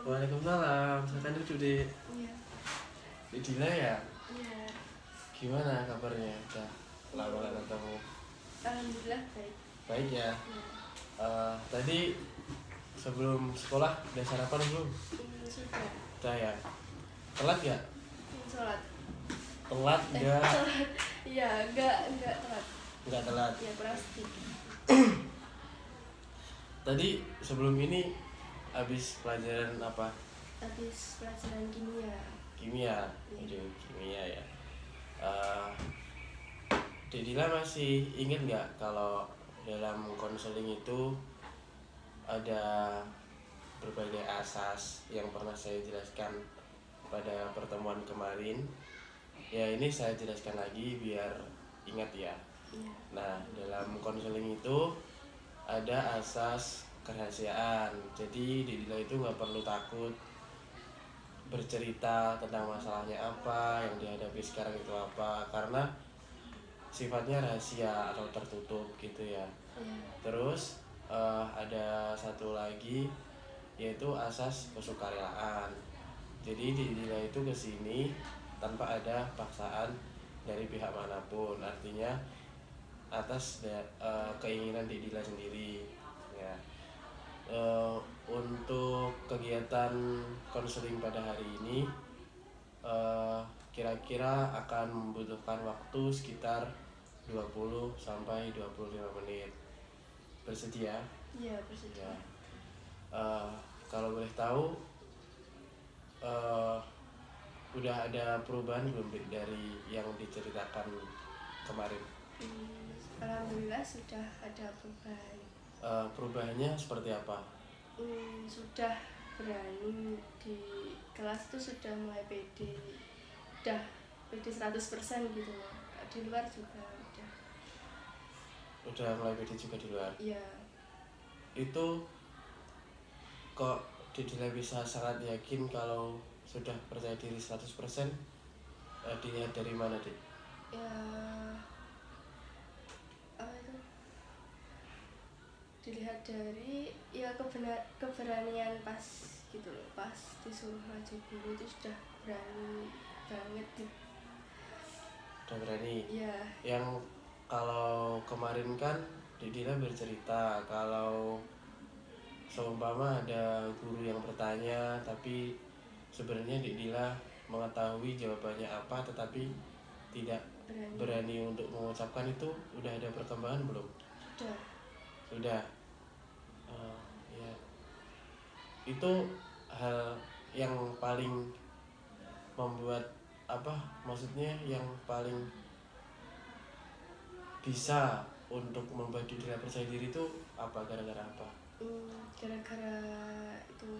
Waalaikumsalam, silakan duduk Iya. di Dila ya. Iya. Gimana kabarnya? Udah lama gak ketemu. Alhamdulillah baik. Baik ya. Iya. Tadi sebelum sekolah udah sarapan belum? Sudah. Udah ya. Telat gak? Sholat. Telat gak? Sholat. Iya, enggak telat. Enggak telat. Iya, pasti. Tadi sebelum ini habis pelajaran apa? Habis pelajaran kimia. Kimia. Iya. Aduh, kimia ya. Dila masih ingat nggak kalau dalam konseling itu ada berbagai asas yang pernah saya jelaskan pada pertemuan kemarin? Ya ini saya jelaskan lagi biar ingat ya. Iya. Nah, dalam konseling itu ada asas kerahasiaan. Jadi di Dila itu nggak perlu takut bercerita tentang masalahnya apa, yang dihadapi sekarang itu apa, karena sifatnya rahasia atau tertutup gitu ya. Iya. Terus ada satu lagi yaitu asas kesukarelaan. Jadi Dila itu kesini tanpa ada paksaan dari pihak manapun, artinya atas keinginan Dila sendiri ya. Untuk kegiatan konseling pada hari ini kira-kira akan membutuhkan waktu sekitar 20 sampai 25 menit. Bersedia? Iya, bersedia. Ya. Kalau boleh tahu udah ada perubahan belum dari yang diceritakan kemarin? Alhamdulillah sudah ada perubahan. Perubahannya seperti apa? Sudah berani di kelas itu sudah mulai pede. Udah pede 100% gitu. Di luar juga Udah mulai pede juga di luar? Iya. Itu kok Dila bisa sangat yakin kalau sudah percaya diri 100%? Dilihat dari mana, Dik? Ya, apa itu? Dilihat dari ya keberanian pas gitu loh, pas disuruh maju guru itu sudah berani banget gitu. Udah berani? Iya. Yang kalau kemarin kan Dila bercerita kalau seumpama ada guru yang bertanya tapi sebenarnya Dila mengetahui jawabannya apa tetapi tidak berani untuk mengucapkan, itu udah ada perkembangan belum? Sudah. Ya. Itu hal yang paling membuat maksudnya yang paling bisa untuk membuat Dila percaya diri itu apa? Gara-gara apa? Gara-gara itu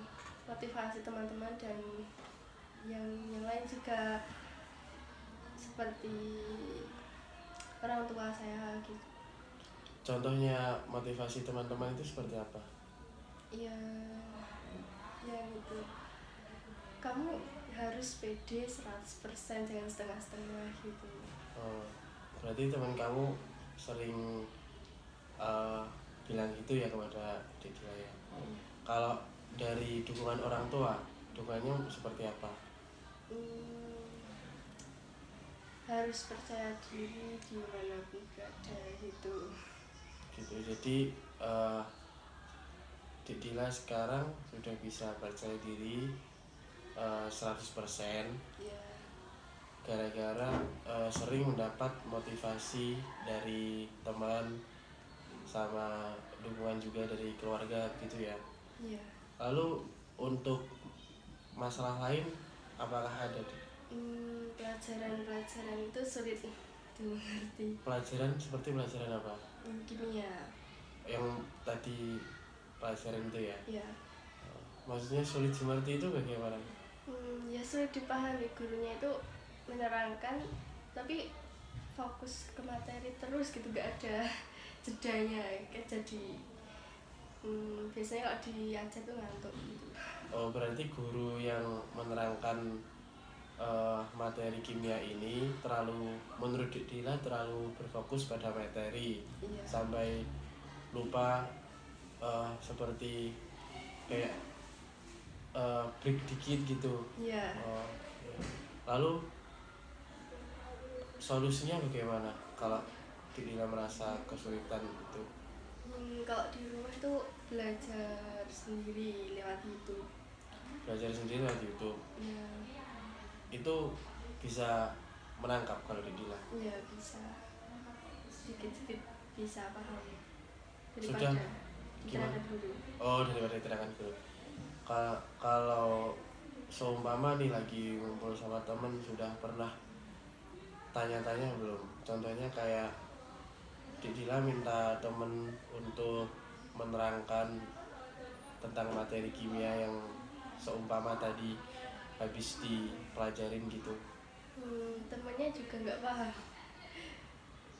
motivasi teman-teman dan yang lain juga, seperti orang tua saya gitu. Contohnya motivasi teman-teman itu seperti apa? Ya itu, kamu harus pede 100%, jangan setengah-setengah gitu. Berarti teman kamu sering bilang gitu ya kepada Dila ya. Kalau dari dukungan orang tua, dukungannya seperti apa? Harus percaya diri dimanapun berada gitu. Jadi Dila sekarang sudah bisa percaya diri 100%. Iya. Gara-gara sering mendapat motivasi dari teman sama dukungan juga dari keluarga gitu ya. Iya. Lalu untuk masalah lain apakah ada? Pelajaran itu sulit dimengerti. Pelajaran seperti pelajaran apa? Kimia. Yang tadi pelajaran itu ya? Iya. Maksudnya sulit dimengerti itu bagaimana? Ya sulit dipahami, gurunya itu menerangkan tapi fokus ke materi terus gitu, gak ada jedanya. Kayak jadi biasanya kalau diajar tuh ngantuk gitu. Berarti guru yang menerangkan materi kimia ini menurut Dila terlalu berfokus pada materi. Iya. Sampai lupa seperti kayak break dikit gitu. Iya. Oh, iya. Lalu solusinya bagaimana kalau Dila merasa kesulitan itu? Kalau di rumah tuh belajar sendiri lewat YouTube. Belajar sendiri lewat YouTube Ya, itu bisa menangkap kalau Dila. ya bisa sedikit-sedikit bisa paham Sudah daripada gimana? keterangan guru. Oh, daripada keterangan guru. Kalau seumpama nih lagi ngumpul sama temen, sudah pernah tanya-tanya belum? Contohnya kayak Dila minta temen untuk menerangkan tentang materi kimia yang seumpama tadi habis dipelajarin gitu. Temennya juga nggak paham,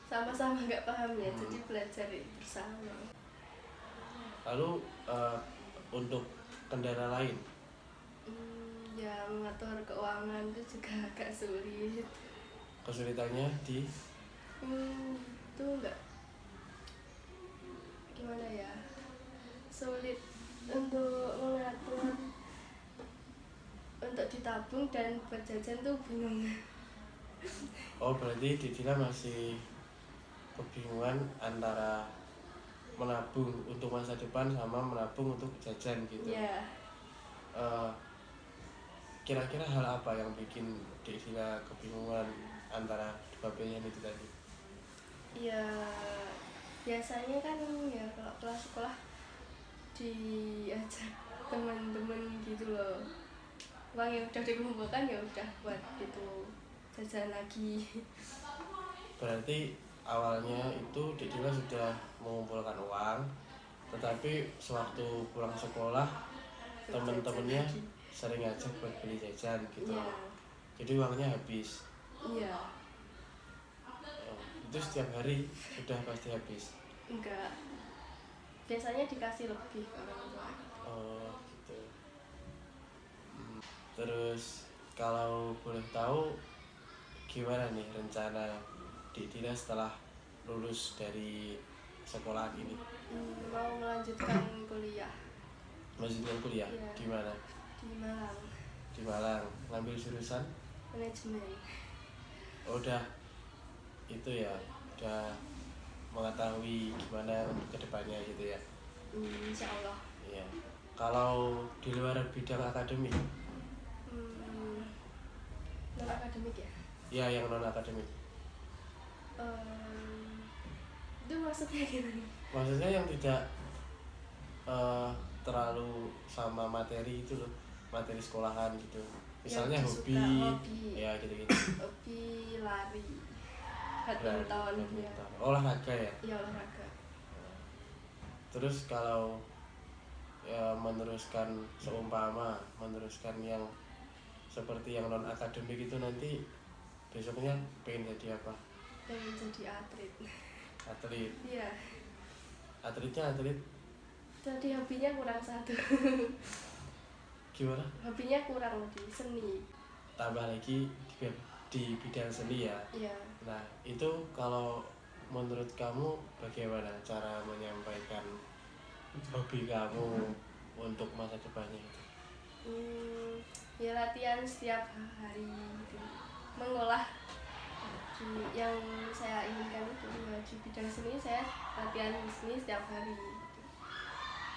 sama-sama nggak paham ya, jadi Hmm. belajar bersama. Lalu untuk kendala lain, Ya mengatur keuangan itu juga agak sulit. kesulitannya di Itu nggak, gimana ya, sulit untuk mengatur, untuk ditabung dan buat jajan tuh bingung. oh berarti Dila masih kebingungan antara menabung untuk masa depan sama menabung untuk jajan gitu. Ya, Eh, Kira-kira hal apa yang bikin Dila kebingungan antara dua pilihan itu tadi? ya biasanya kan ya kalau kelas sekolah diajak teman-teman gitu loh, uang yang udah dikumpulkan ya udah buat itu jajan lagi. Berarti awalnya itu Dila sudah mengumpulkan uang, tetapi sewaktu pulang sekolah Jajan temen-temennya lagi. sering ngajak buat beli jajan gitu. Iya, Jadi uangnya habis. iya, Itu setiap hari sudah pasti habis. enggak, biasanya dikasih lebih orang tua. Oh gitu. Terus kalau boleh tahu gimana nih rencana Dila setelah lulus dari sekolah ini? Mau melanjutkan kuliah. Lanjutkan kuliah Iya, di mana? di Malang, Di Malang. Ngambil jurusan? manajemen. Oh, udah itu ya, udah mengetahui gimana untuk kedepannya gitu ya. Insya Allah. Iya. Kalau di luar bidang akademik, Non akademik ya. ya yang non akademik. Itu maksudnya gimana? Maksudnya yang tidak eh, terlalu sama materi itu loh, materi sekolahan gitu. Misalnya Yang hobi, disuka, hobi. ya gitu-gitu. Hobi lari, Lari, badminton, ya. badminton. Olahraga ya. Ya olahraga. Terus kalau ya meneruskan yang seperti yang non akademik itu nanti besoknya pengen jadi apa? Pengen jadi atlet. Atlet. Iya. Atletnya atlet Jadi hobinya kurang satu. gimana? Hobinya kurang di seni. Tambah lagi di bidang seni ya. Iya. Nah itu kalau menurut kamu bagaimana cara menyampaikan hobi kamu untuk masa depannya itu? Ya latihan setiap hari gitu. Mengolah yang saya inginkan itu ya, di bidang seni saya latihan seni setiap hari gitu.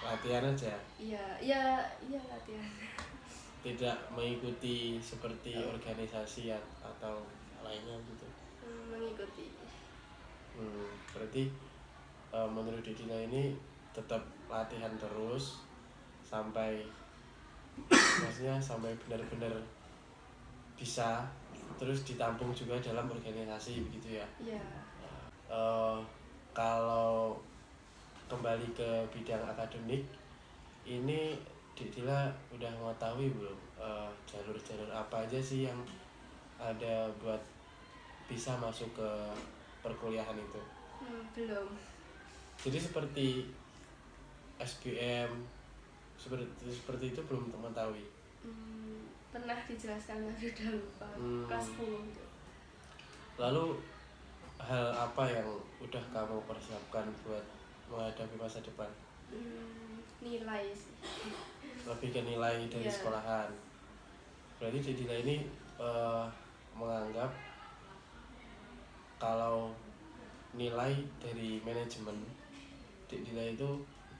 Latihan aja, Iya, iya latihan. tidak mengikuti seperti organisasi atau lainnya gitu. Mengikuti. Berarti menurut Dila ini tetap latihan terus sampai maksudnya sampai benar-benar bisa, terus ditampung juga dalam organisasi begitu ya. Iya. Eh, Kalau kembali ke bidang akademik ini Dila udah mengetahui belum jalur-jalur apa aja sih yang ada buat bisa masuk ke perkuliahan itu? Belum. Jadi seperti SBM seperti itu belum mengetahui. Pernah dijelaskan tapi udah lupa. Kelas 10 gitu. Lalu hal apa yang udah kamu persiapkan buat menghadapi masa depan? Nilai sih. lebih ke nilai dari Iya. sekolahan. Berarti Dila ini menganggap kalau nilai dari manajemen Dila itu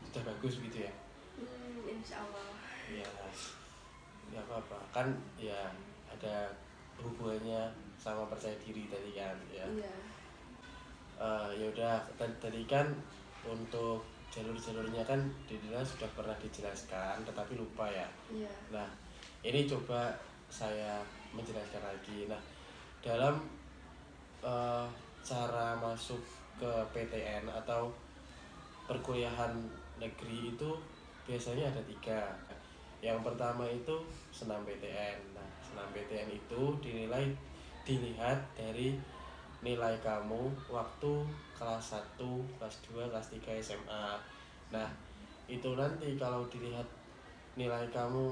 sudah bagus gitu ya. Insya Allah. Ya, ya apa-apa kan, ya ada hubungannya sama percaya diri tadi kan ya. Iya. Ya udah tadi kan untuk jalur-jalurnya kan Dila sudah pernah dijelaskan tetapi lupa ya. Iya. Nah ini coba saya menjelaskan lagi. Nah dalam cara masuk ke PTN atau perkuliahan negeri itu biasanya ada 3. Yang pertama itu senam PTN. Nah senam PTN itu dilihat dari nilai kamu waktu kelas 1, kelas 2, kelas 3 SMA. Nah itu nanti kalau dilihat nilai kamu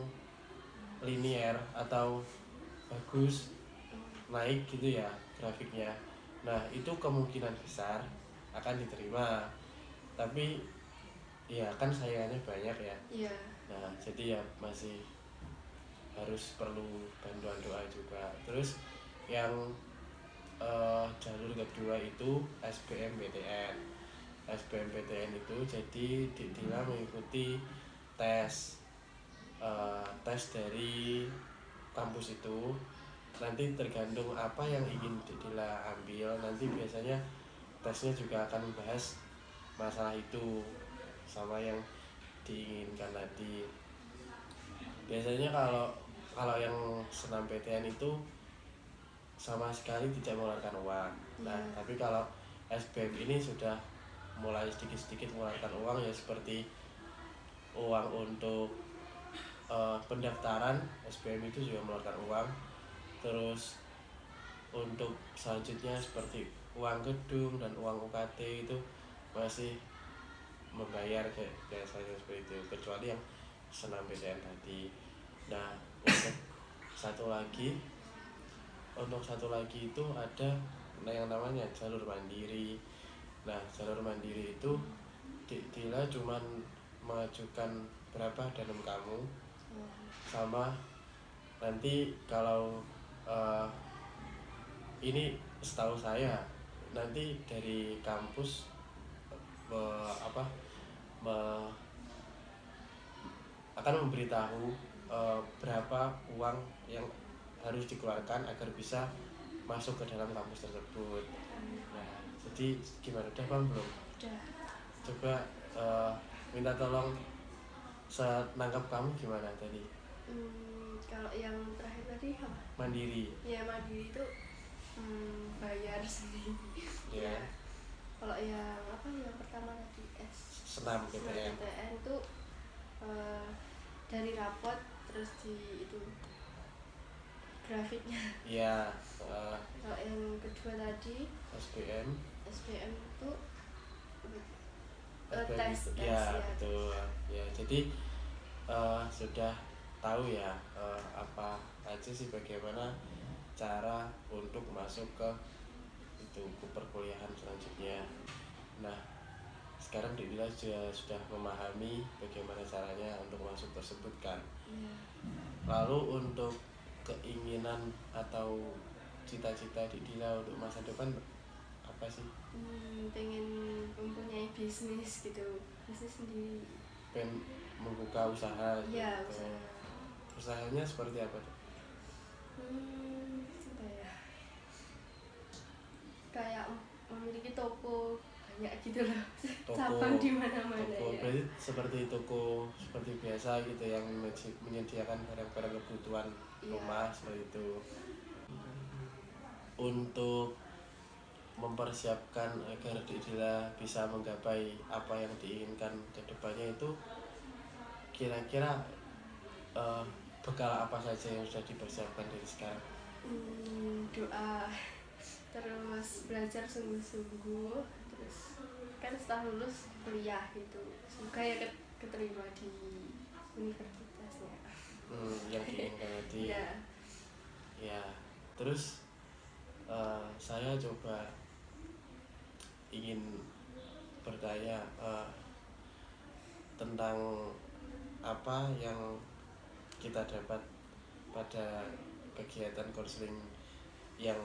linier atau bagus, naik gitu ya grafiknya, nah itu kemungkinan besar akan diterima. Tapi ya kan sayangannya banyak ya. Iya. Nah jadi ya masih harus perlu bantuan doa juga. Terus yang jalur kedua itu SBMPTN. SBMPTN itu jadi Dila mengikuti tes tes dari kampus itu. Nanti tergantung apa yang ingin Dila ambil, nanti biasanya tesnya juga akan membahas masalah itu sama yang diinginkan tadi. Biasanya kalau yang senam PTN itu sama sekali tidak mengeluarkan uang. Nah tapi kalau SBM ini sudah mulai sedikit-sedikit mengeluarkan uang, ya seperti uang untuk pendaftaran SBM itu juga mengeluarkan uang. Terus untuk selanjutnya seperti uang gedung dan uang UKT itu masih membayar kayak biasanya seperti itu, kecuali yang senam PTN tadi. Nah untuk satu lagi itu ada yang namanya jalur mandiri. Nah jalur mandiri itu Dila cuman mengajukan berapa dalam kamu, sama nanti kalau ini setahu saya nanti dari kampus akan memberitahu berapa uang yang harus dikeluarkan agar bisa masuk ke dalam kampus tersebut. Nah jadi gimana, udah paham belum? Udah. Coba minta tolong senangkap kamu gimana tadi? Kalau yang terakhir tadi apa? Mandiri. Ya mandiri itu bayar sendiri. Ya. Kalau yang apa, yang pertama tadi Senam PTN itu dari rapot terus di itu grafiknya. ya. Kalau yang kedua tadi SBM itu SBM tes ya, betul ya. Jadi sudah tahu ya apa aja sih, bagaimana cara untuk masuk ke perkuliahan selanjutnya. Nah sekarang Dila sudah memahami bagaimana caranya untuk masuk tersebut kan. Lalu untuk keinginan atau cita-cita Dila untuk masa depan apa sih? Pengen mempunyai bisnis gitu, bisnis sendiri. Pengen membuka usaha. Iya, gitu. usaha. Usahanya seperti apa tuh? Apa ya, kayak memiliki toko banyak gitu loh. Cabang di mana-mana ya. Berarti seperti toko seperti biasa gitu yang menyediakan barang-barang kebutuhan rumah seperti itu. Untuk mempersiapkan agar Dila bisa menggapai apa yang diinginkan ke depannya itu, kira-kira bekal apa saja yang sudah dipersiapkan dari sekarang? Doa, terus belajar sungguh-sungguh, terus kan setelah lulus kuliah gitu, semoga ya keterima di universitasnya yang diinginkan tadi. Ya terus saya coba ingin bertanya tentang apa yang kita dapat pada kegiatan konseling yang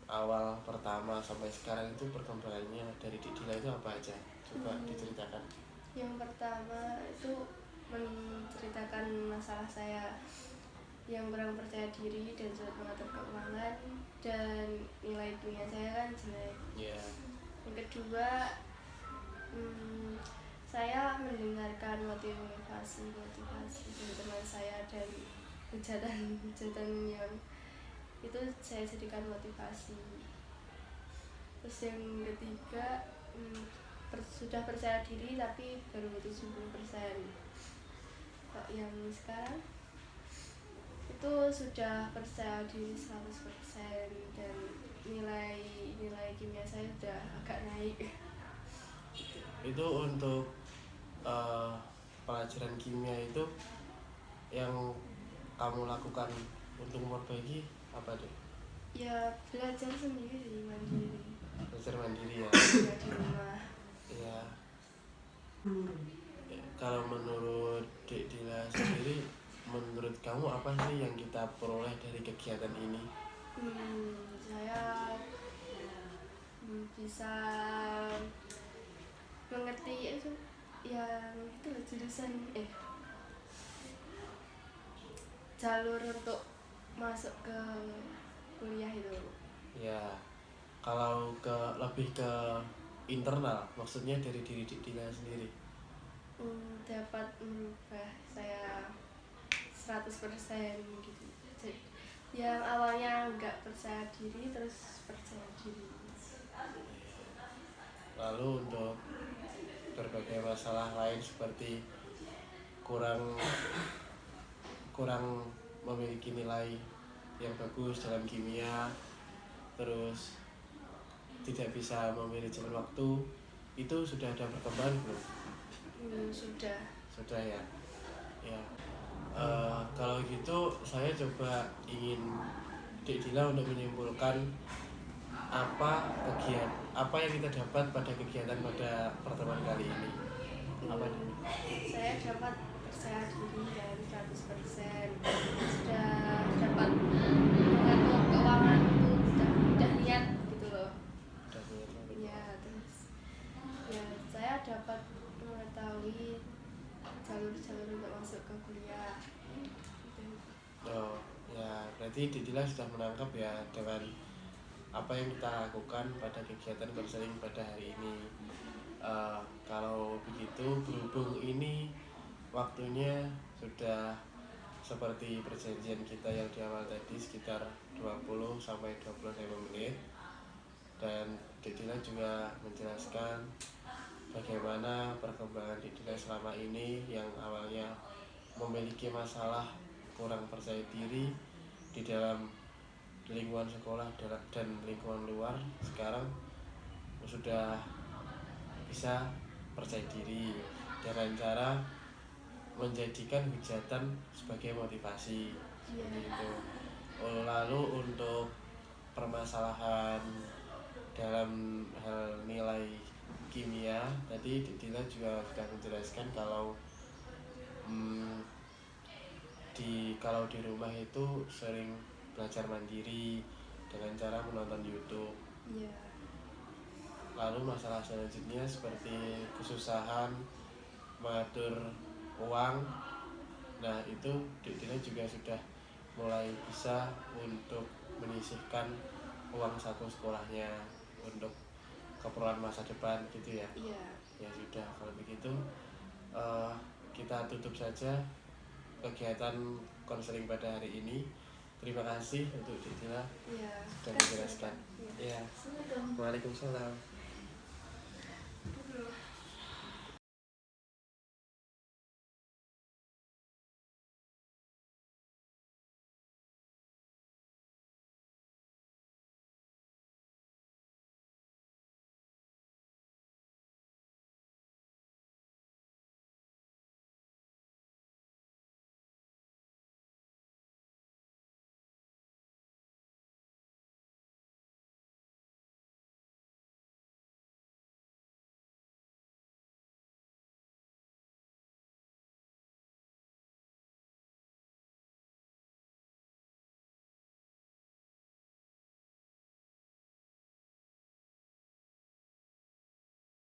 awal pertama sampai sekarang itu perkembangannya dari Dik Dila itu apa aja? Coba diceritakan. Yang pertama itu menceritakan masalah saya yang kurang percaya diri dan sulit mengatur keuangan, dan nilai kimia saya kan jelek. Ya. Yang kedua, saya mendengarkan motivasi dari teman saya dan hujatan yang itu saya jadikan motivasi. Terus yang ketiga, sudah percaya diri tapi baru 70%. Kok yang sekarang itu sudah percaya diri 100% dan nilai kimia saya sudah agak naik. Itu untuk pelajaran kimia itu yang kamu lakukan untuk memperbaiki apa deh? Ya belajar sendiri, mandiri. Belajar mandiri ya. Ya di rumah. Ya. Kalau menurut Dik Dila sendiri, menurut kamu apa sih yang kita peroleh dari kegiatan ini? Saya bisa mengerti itu yang itu jurusan jalur untuk masuk ke kuliah itu. Ya, kalau lebih ke internal, maksudnya dari diri Dik Dila sendiri. Dapat merubah saya 100% gitu. Jadi, yang awalnya nggak percaya diri terus percaya diri. Lalu untuk berbagai masalah lain seperti kurang memiliki nilai yang bagus dalam kimia, terus tidak bisa memanajemen waktu, itu sudah ada perkembangan belum? Sudah ya. Kalau gitu saya coba ingin Dik Dila untuk menyimpulkan apa yang kita dapat pada kegiatan pada pertemuan kali ini. Apa nih? Saya dapat percaya diri dan 100%. Sudah dapat mengatur keuangan itu udah niat gitu loh. Ya, terus ya saya dapat mengetahui jalur-jalur untuk masuk ke kuliah. Oh, ya berarti Dik Dila sudah menangkap ya dengan apa yang kita lakukan pada kegiatan konseling pada hari ini. Kalau begitu, berhubung ini waktunya sudah seperti perjanjian kita yang di awal tadi sekitar 20-25 menit, dan Dik Dila juga menjelaskan bagaimana perkembangan Dik Dila selama ini yang awalnya memiliki masalah kurang percaya diri di dalam lingkungan sekolah dan lingkungan luar, sekarang sudah bisa percaya diri dengan cara menjadikan hujatan sebagai motivasi seperti itu. Lalu untuk permasalahan dalam hal nilai kimia tadi Dik Dila juga sudah menjelaskan kalau kalau di rumah itu sering belajar mandiri dengan cara menonton YouTube. Lalu masalah selanjutnya seperti kesusahan mengatur uang, nah itu Dik Dila juga sudah mulai bisa untuk menyisihkan uang saku sekolahnya untuk keperluan masa depan gitu ya. Ya sudah, kalau begitu kita tutup saja kegiatan konseling pada hari ini. Terima kasih untuk Dik Dila sudah menjelaskan. Ya. Waalaikumsalam.